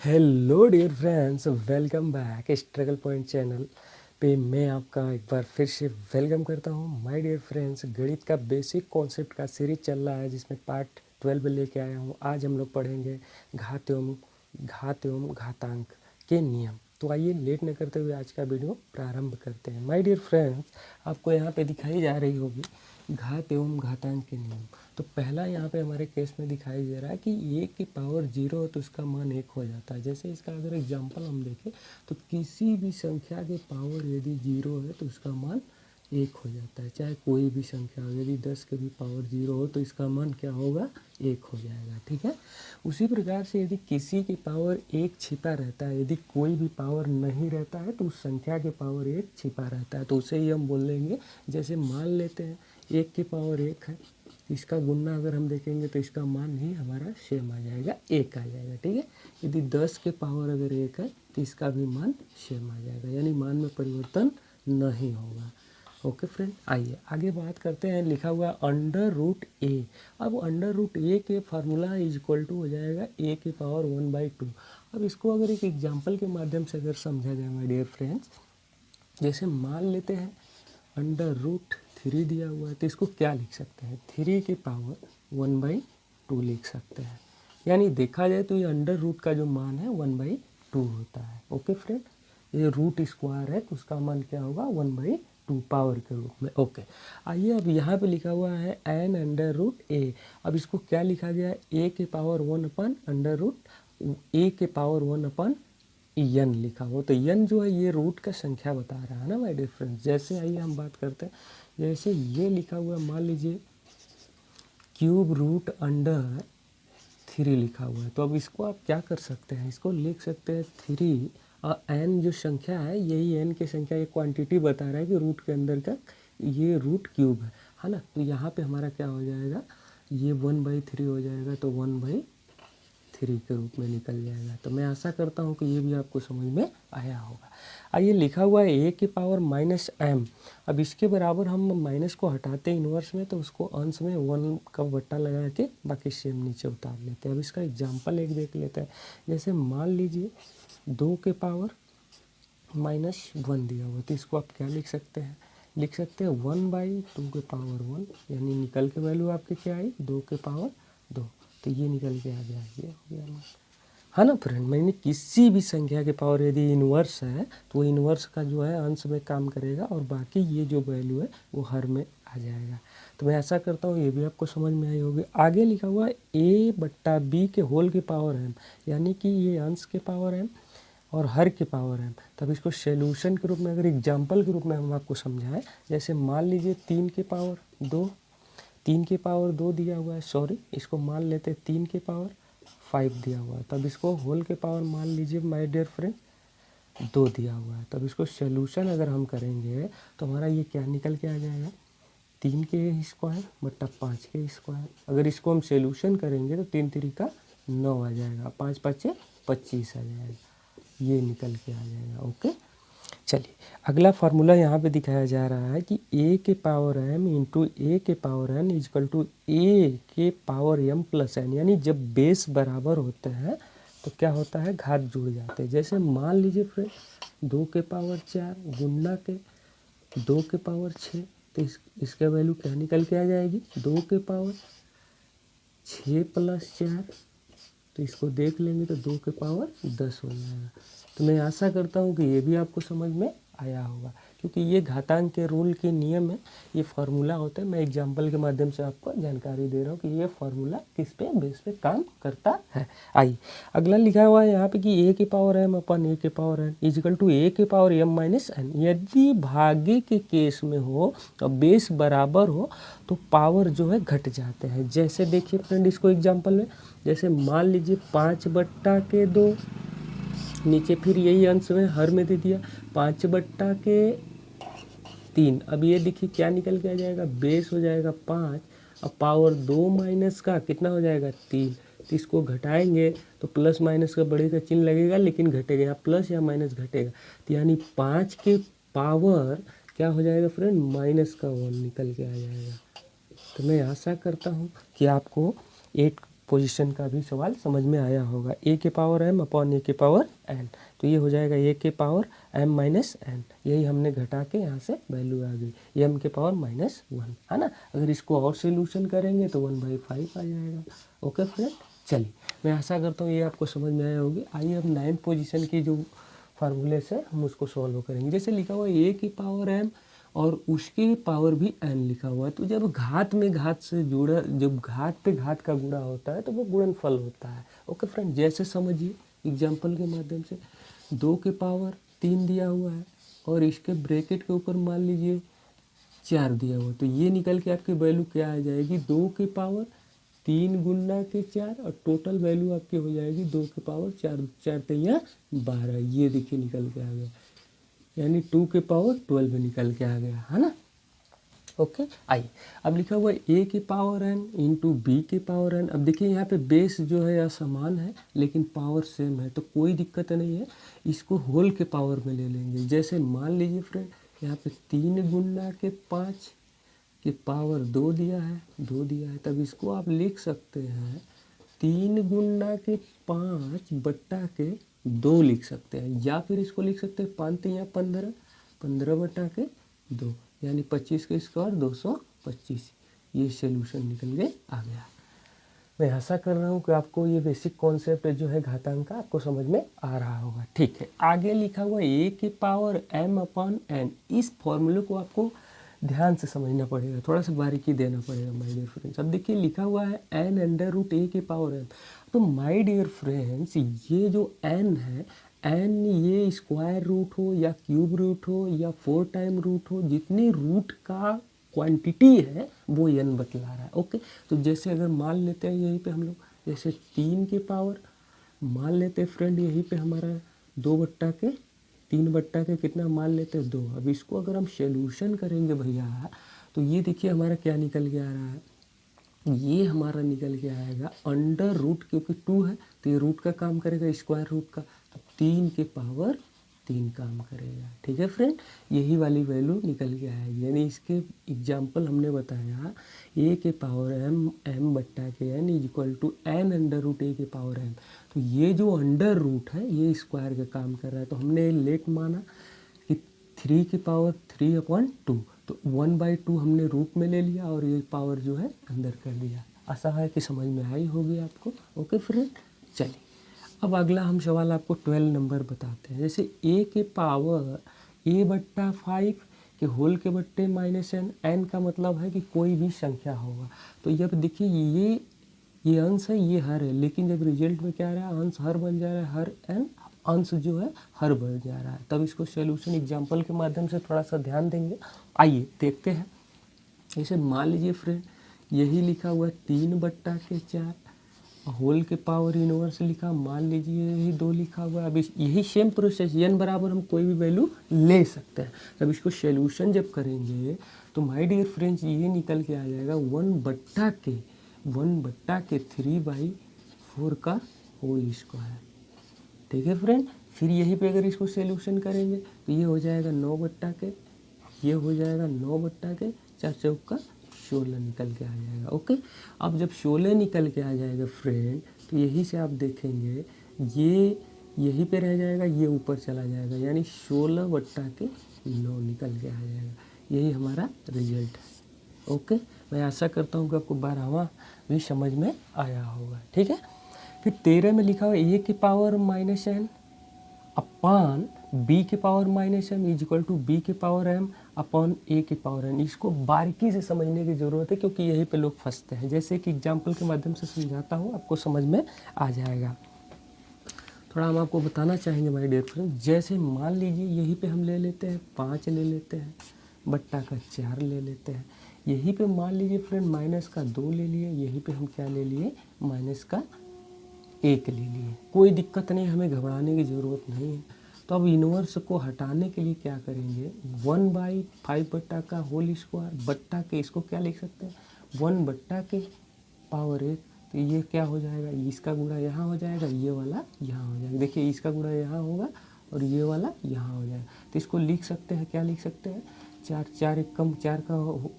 Hello dear friends, welcome back struggle point channel पे मैं आपका एक बार फिर से वेलकम करता हूँ। माय डियर फ्रेंड्स, गणित का बेसिक कॉन्सेप्ट का सीरीज चल रहा है जिसमें पार्ट 12 लेके आया हूँ। आज हम लोग पढ़ेंगे घात एवं घातांक के नियम। तो आइए लेट न करते हुए आज का वीडियो प्रारंभ करते हैं। माय डियर फ्रेंड्स, आपको यहाँ पे दिखाई जा रही होगी घात एवं घातांक के नियम। तो पहला यहाँ पे हमारे केस में दिखाई दे रहा है कि a की पावर 0 हो तो उसका मान 1 हो जाता है। जैसे इसका अगर एग्जांपल हम देखें तो किसी भी संख्या के पावर यदि 0 है तो उसका मान 1 हो जाता है, चाहे कोई भी संख्या हो। यदि 10 के भी पावर 0 हो तो इसका मान क्या होगा, 1 हो जाएगा। ठीक है। उसी प्रकार से यदि किसी की पावर 1 छिपा रहता है, यदि कोई भी पावर नहीं रहता है तो उस संख्या के पावर 1 छिपा रहता है, तो उसे ही हम बोल देंगे। जैसे मान लेते हैं 1 की पावर 1 है, इसका गुना अगर हम देखेंगे तो इसका मान ही हमारा सेम आ जाएगा, 1 आ जाएगा। ठीक है। यदि 10 के पावर अगर 1 है तो इसका भी मान सेम आ जाएगा, यानी मान में परिवर्तन नहीं होगा। ओके फ्रेंड, आइए आगे बात करते हैं। लिखा हुआ अंडर रूट ए। अब अंडर रूट ए के फार्मूला इज इक्वल टू हो जाएगा ए की पावर 1/2। अब इसको अगर एक एग्जाम्पल के माध्यम से अगर समझा जाए माय डियर फ्रेंड्स, जैसे मान लेते हैं अंडर रूट 3 दिया हुआ है तो इसको क्या लिख सकते हैं, 3 की पावर 1/2 लिख सकते हैं। यानी देखा जाए तो ये अंडर रूट का जो मान है 1/2 होता है। ओके फ्रेंड, ये रूट स्क्वायर है तो उसका मान क्या होगा, 1/2 पावर के रूप में। ओके, आइए अब यहाँ पे लिखा हुआ है एन अंडर रूट ए। अब इसको क्या लिखा गया है, ए के पावर 1 अंडर रूट ए के पावर 1 यन लिखा हो। तो यन जो है ये रूट का संख्या बता रहा है ना माय डियर फ्रेंड्स। जैसे आइए हम बात करते हैं, जैसे ये लिखा हुआ है, मान लीजिए क्यूब रूट अंडर 3 लिखा हुआ है। तो अब इसको आप क्या कर सकते हैं, इसको लिख सकते हैं 3 और एन जो संख्या है, यही एन की संख्या एक क्वांटिटी बता रहा है कि रूट के अंदर का ये रूट क्यूब है ना। तो यहाँ पे हमारा क्या हो जाएगा, ये 1/3 हो जाएगा, तो 1/3 के रूप में निकल जाएगा। तो मैं आशा करता हूँ कि ये भी आपको समझ में आया होगा। आइए लिखा हुआ है ए की पावर -m। अब इसके बराबर हम माइनस को हटाते हैं इन्वर्स में, तो उसको अंश में 1 का बट्टा लगा के बाकी सेम नीचे उतार लेते हैं। अब इसका एग्जाम्पल एक देख लेते हैं। जैसे मान लीजिए 2 के पावर -1 दिया हुआ, तो इसको आप क्या लिख सकते हैं, लिख सकते हैं 1/2 के पावर 1, यानी निकल के वैल्यू आपकी क्या आई, 2 के पावर 2। तो ये निकल के आ गया, ये हो गया मान, है ना फ्रेंड। मैंने किसी भी संख्या के पावर यदि इन्वर्स है तो वो इन्वर्स का जो है अंश में काम करेगा और बाकी ये जो वैल्यू है वो हर में आ जाएगा। तो मैं ऐसा करता हूँ, ये भी आपको समझ में आई होगी। आगे लिखा हुआ है a/b के होल के पावर m, यानी कि ये अंश के पावर m और हर के पावर m। तब इसको सोल्यूशन के रूप में अगर एग्जाम्पल के रूप में हम आपको समझाएं, जैसे मान लीजिए 3 के पावर 2, 3 के पावर 2 दिया हुआ है, सॉरी इसको मान लेते 3 के पावर 5 दिया हुआ है। तब इसको होल के पावर मान लीजिए माय डियर फ्रेंड 2 दिया हुआ है। तब इसको सोल्यूशन अगर हम करेंगे तो हमारा ये क्या निकल के आ जाएगा, 3 के स्क्वायर बट्टा 5 के स्क्वायर। अगर इसको हम सोल्यूशन करेंगे तो 3 3 का 9 आ जाएगा, 5 5 25 आ जाएगा, ये निकल के आ जाएगा। ओके, चलिए अगला फार्मूला यहाँ पे दिखाया जा रहा है कि a के पावर m इंटू ए के पावर n इजकल टू ए के पावर m प्लस n। यानी जब बेस बराबर होते हैं तो क्या होता है, घात जुड़ जाते हैं। जैसे मान लीजिए फ्रेंड 2 के पावर 4 गुना के 2 के पावर 6, तो इसका वैल्यू क्या निकल के आ जाएगी, 2 के पावर 6 प्लस 4। तो इसको देख लेंगे तो 2 के पावर 10 हो जाएगा। तो मैं आशा करता हूँ कि ये भी आपको समझ में आया होगा, क्योंकि ये घातांक के रूल के नियम है, ये फार्मूला होता है। मैं एग्जांपल के माध्यम से आपको जानकारी दे रहा हूँ कि ये फार्मूला किस पे बेस पे काम करता है। आइए अगला लिखा हुआ है यहाँ पे कि a की पावर m अपन a के power n is equal to a के पावर m माइनस n। यदि भागे के केस में हो और बेस बराबर हो तो पावर जो है घट जाते हैं। जैसे देखिए फ्रेंड, इसको एग्जाम्पल में जैसे मान लीजिए 5/2, नीचे फिर यही अंश में हर में दे दिया 5/3। अब ये देखिए क्या निकल के आ जाएगा, बेस हो जाएगा 5 और पावर 2 माइनस का कितना हो जाएगा 3। तो इसको घटाएंगे तो प्लस माइनस का बड़े का चिन्ह लगेगा लेकिन घटेगा, या प्लस या माइनस घटेगा। तो यानी 5 के पावर क्या हो जाएगा फ्रेंड, -1 निकल के आ जाएगा। तो मैं आशा करता हूँ कि आपको 8 पोजीशन का भी सवाल समझ में आया होगा। ए के पावर एम अपॉन ए के पावर एन, तो ये हो जाएगा ए के पावर एम माइनस एन, यही हमने घटा के यहाँ से वैल्यू आ गई एम के पावर माइनस वन, है ना। अगर इसको और सोल्यूशन करेंगे तो 1/5 आ जाएगा। ओके फ्रेंड, चलिए मैं आशा करता हूँ ये आपको समझ में आया होगी। आइए अब 9th पोजीशन की जो फार्मूले से हम उसको सॉल्व करेंगे। जैसे लिखा हुआ है ए की पावर एम और उसकी पावर भी एन लिखा हुआ है, तो जब घात में घात से जुड़ा, जब घात पे घात का गुणा होता है तो वो गुणनफल होता है। ओके फ्रेंड, जैसे समझिए एग्जाम्पल के माध्यम से 2 के पावर 3 दिया हुआ है और इसके ब्रैकेट के ऊपर मान लीजिए 4 दिया हुआ, तो ये निकल के आपकी वैल्यू क्या आ जाएगी, 2 के पावर 3 गुना के 4 और टोटल वैल्यू आपकी हो जाएगी 2 के पावर 4, 4 तिया 12, ये देखिए निकल के आ गया, यानी 2 के पावर 12 निकल के आ गया, है ना। ओके, आइए अब लिखा हुआ है ए के पावर एन इंटू बी के पावर एन। अब देखिए यहाँ पे बेस जो है असमान है लेकिन पावर सेम है, तो कोई दिक्कत नहीं है, इसको होल के पावर में ले लेंगे। जैसे मान लीजिए फ्रेंड यहाँ पे 3 गुना के 5 के पावर 2 दिया है, 2 दिया है, तब इसको आप लिख सकते हैं 3 गुना के 5 बट्टा के 2 लिख सकते हैं, या फिर इसको लिख सकते हैं 5 या 15, 15 बट्टा के 2, यानी 25 के स्क्वायर 225। ये सोल्यूशन निकल के आ गया। मैं आशा कर रहा हूँ कि आपको ये बेसिक कॉन्सेप्ट जो है घातांक का आपको समझ में आ रहा होगा। ठीक है, आगे लिखा हुआ ए के पावर एम अपॉन एन, इस फॉर्मूले को आपको ध्यान से समझना पड़ेगा, थोड़ा सा बारीकी देना पड़ेगा माय डियर फ्रेंड्स। अब देखिए लिखा हुआ है एन अंडर रूट ए के पावर एन, तो माय डियर फ्रेंड्स ये जो एन है, एन ये स्क्वायर रूट हो या क्यूब रूट हो या 4 टाइम रूट हो, जितनी रूट का क्वांटिटी है वो एन बतला रहा है। ओके, तो जैसे अगर मान लेते हैं यहीं पे हम लोग जैसे 3 के पावर मान लेते हैं फ्रेंड, यहीं पे हमारा 2 बट्टा के 3 बट्टा के कितना मान लेते हैं 2। अब इसको अगर हम सोल्यूशन करेंगे भैया, तो ये देखिए हमारा क्या निकल के आ रहा है, ये हमारा निकल के आएगा अंडर रूट, क्योंकि 2 है तो ये रूट का काम करेगा, स्क्वायर रूट का, तो 3 के पावर 3 काम करेगा। ठीक है फ्रेंड, यही वाली वैल्यू निकल के आएगी, यानी इसके एग्जाम्पल हमने बताया ए के पावर एम, एम बट्टा के N is equal to N under root A के पावर एम। तो ये जो अंडर रूट है ये स्क्वायर का काम कर रहा है, तो हमने लेट माना कि 3 की पावर 3/2, तो 1/2 हमने रूट में ले लिया और ये पावर जो है अंदर कर दिया। आशा है कि समझ में आई होगी आपको। ओके फ्रेंड, चलिए अब अगला हम सवाल आपको 12 नंबर बताते हैं। जैसे ए के पावर ए बट्टा 5 के होल के बट्टे माइनस एन, एन का मतलब है कि कोई भी संख्या होगा। तो जब देखिए ये अंश है, ये हर है, लेकिन जब रिजल्ट में क्या आ रहा है, अंश हर बन जा रहा है, हर एन अंश जो है हर बढ़ जा रहा है। तब इसको सॉल्यूशन एग्जांपल के माध्यम से थोड़ा सा ध्यान देंगे। आइए देखते हैं। जैसे मान लीजिए फ्रेंड यही लिखा हुआ है 3 बट्टा के 4, होल के पावर इनवर्स लिखा, मान लीजिए यही 2 लिखा हुआ है। अब यही सेम प्रोसेस एन बराबर हम कोई भी वैल्यू ले सकते हैं। तब इसको सॉल्यूशन जब करेंगे तो माय डियर फ्रेंड्स ये निकल के आ जाएगा 1/3/4 का होल स्क्वायर। ठीक है फ्रेंड, फिर यहीं पे अगर इसको सॉल्यूशन करेंगे तो ये हो जाएगा 9/, ये हो जाएगा 9/4, 4 चौका 16 निकल के आ जाएगा। ओके, अब जब 16 निकल के आ जाएगा फ्रेंड, तो यहीं से आप देखेंगे ये यहीं पे रह जाएगा, ये ऊपर चला जाएगा, यानी 16/9 निकल के आ जाएगा। यही हमारा रिजल्ट है। ओके, मैं आशा करता हूँ कि आपको 12वां भी समझ में आया होगा। ठीक है, फिर 13 में लिखा हुआ ए की power minus N upon B के power minus M is equal to B के पावर एम अपॉन ए के पावर एन। इसको बारीकी से समझने की ज़रूरत है क्योंकि यहीं पे लोग फंसते हैं। जैसे कि एग्जाम्पल के माध्यम से समझाता हूँ, आपको समझ में आ जाएगा। थोड़ा हम आपको बताना चाहेंगे माय डियर फ्रेंड। जैसे मान लीजिए यहीं पे हम ले लेते हैं 5 ले लेते हैं, बट्टा का 4 ले लेते हैं, यहीं पे मान लीजिए फ्रेंड माइनस का 2 ले लिए, यहीं पे हम क्या ले लिए, माइनस का 1 ले लिए। कोई दिक्कत नहीं, हमें घबराने की ज़रूरत नहीं है। तो अब इनवर्स को हटाने के लिए क्या करेंगे, 1/5 बट्टा का होल स्क्वायर बट्टा के, इसको क्या लिख सकते हैं 1 के पावर 1। तो ये क्या हो जाएगा, इसका गुणा यहाँ हो जाएगा, ये वाला यहाँ हो जाएगा। देखिए इसका गुणा यहाँ होगा और ये वाला यहाँ हो जाएगा। तो इसको लिख सकते हैं, क्या लिख सकते हैं, 4 4 1 कम 4 का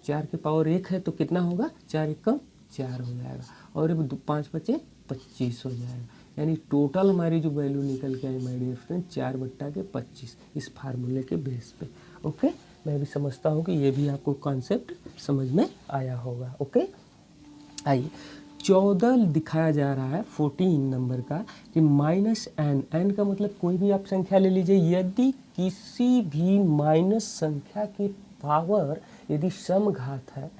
4 के पावर 1 है तो कितना होगा, 4 1 कम 4 हो जाएगा, और 5 बचे 25 हो जाएगा। यानी टोटल हमारी जो वैल्यू निकल के आई माय डियर फ्रेंड 4/25 इस फार्मूले के बेस पे। ओके, मैं भी समझता हूँ कि ये भी आपको कॉन्सेप्ट समझ में आया होगा। ओके, आइए 14 दिखाया जा रहा है 14 नंबर का कि -n का मतलब कोई भी आप संख्या ले लीजिए, यदि किसी भी माइनस संख्या की पावर यदि सम घात है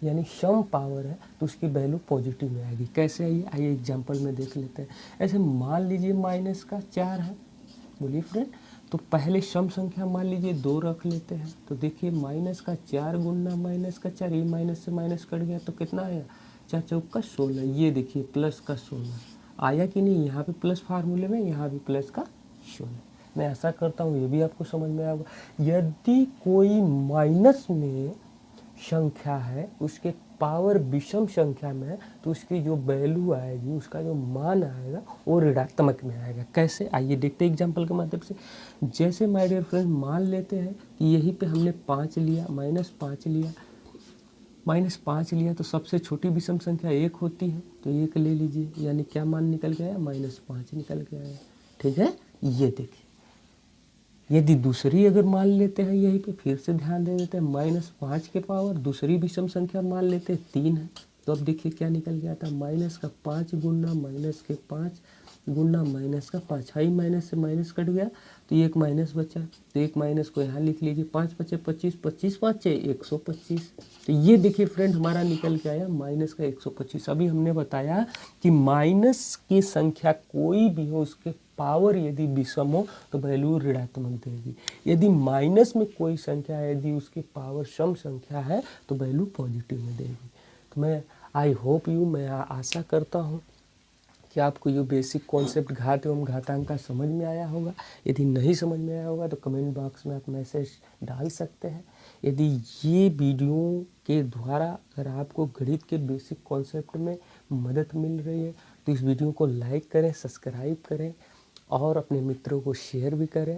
यानी सम पावर है तो उसकी वैल्यू पॉजिटिव में आएगी। कैसे आइए आइए एग्जांपल में देख लेते हैं। ऐसे मान लीजिए माइनस का 4 है, बोलिए फ्रेंड, तो पहले सम संख्या मान लीजिए 2 रख लेते हैं। तो देखिए माइनस का 4 गुना माइनस का 4, ये माइनस से माइनस कट गया तो कितना आया, 4 चौका 16। ये देखिए प्लस का 16 आया कि नहीं, यहाँ पे प्लस फार्मूले में, यहाँ भी प्लस का 16। मैं ऐसा करता हूँ ये भी आपको समझ में आएगा। यदि कोई माइनस में संख्या है उसके पावर विषम संख्या में है तो उसकी जो वैल्यू आएगी, उसका जो मान आएगा वो ऋणात्मक में आएगा। कैसे, आइए देखते हैं एग्जांपल के माध्यम से। जैसे माय डियर फ्रेंड मान लेते हैं कि यहीं पे हमने 5 लिया, -5 लिया तो सबसे छोटी विषम संख्या 1 होती है, तो 1 ले लीजिए, यानी क्या मान निकल के आया, -5 निकल के आया। ठीक है, ये देखिए। यदि दूसरी अगर मान लेते हैं, यहीं पे फिर से ध्यान दे देते हैं, -5 के पावर दूसरी विषम संख्या मान लेते हैं 3 है, तो अब देखिए क्या निकल गया था, माइनस का 5 गुना माइनस के 5 गुना माइनस का 5। हाई माइनस से माइनस कट गया तो एक माइनस बचा, तो एक माइनस को यहाँ लिख लीजिए, 5 बचे 25, 25 5 125। तो ये देखिए फ्रेंड हमारा निकल के आया माइनस का 125। अभी हमने बताया कि माइनस की संख्या कोई भी हो उसके पावर यदि विषम हो तो वैल्यू ऋणात्मक देगी। यदि माइनस में कोई संख्या है यदि उसकी पावर सम संख्या है तो वैल्यू पॉजिटिव में देगी। तो मैं आई होप यू, मैं आशा करता हूँ कि आपको ये बेसिक कॉन्सेप्ट घात एवं घातांक का समझ में आया होगा। यदि नहीं समझ में आया होगा तो कमेंट बॉक्स में आप मैसेज डाल सकते हैं। यदि ये वीडियो के द्वारा अगर आपको गणित के बेसिक कॉन्सेप्ट में मदद मिल रही है तो इस वीडियो को लाइक करें, सब्सक्राइब करें और अपने मित्रों को शेयर भी करें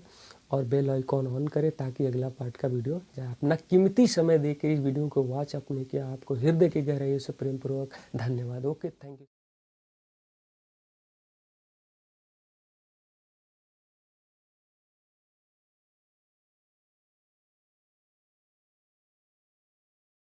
और बेल आइकॉन ऑन करें ताकि अगला पार्ट का वीडियो जाए। अपना कीमती समय देकर इस वीडियो को वॉच अपने किया, आपको हृदय की गहराइयों से प्रेम पूर्वक धन्यवाद। Okay, thank you.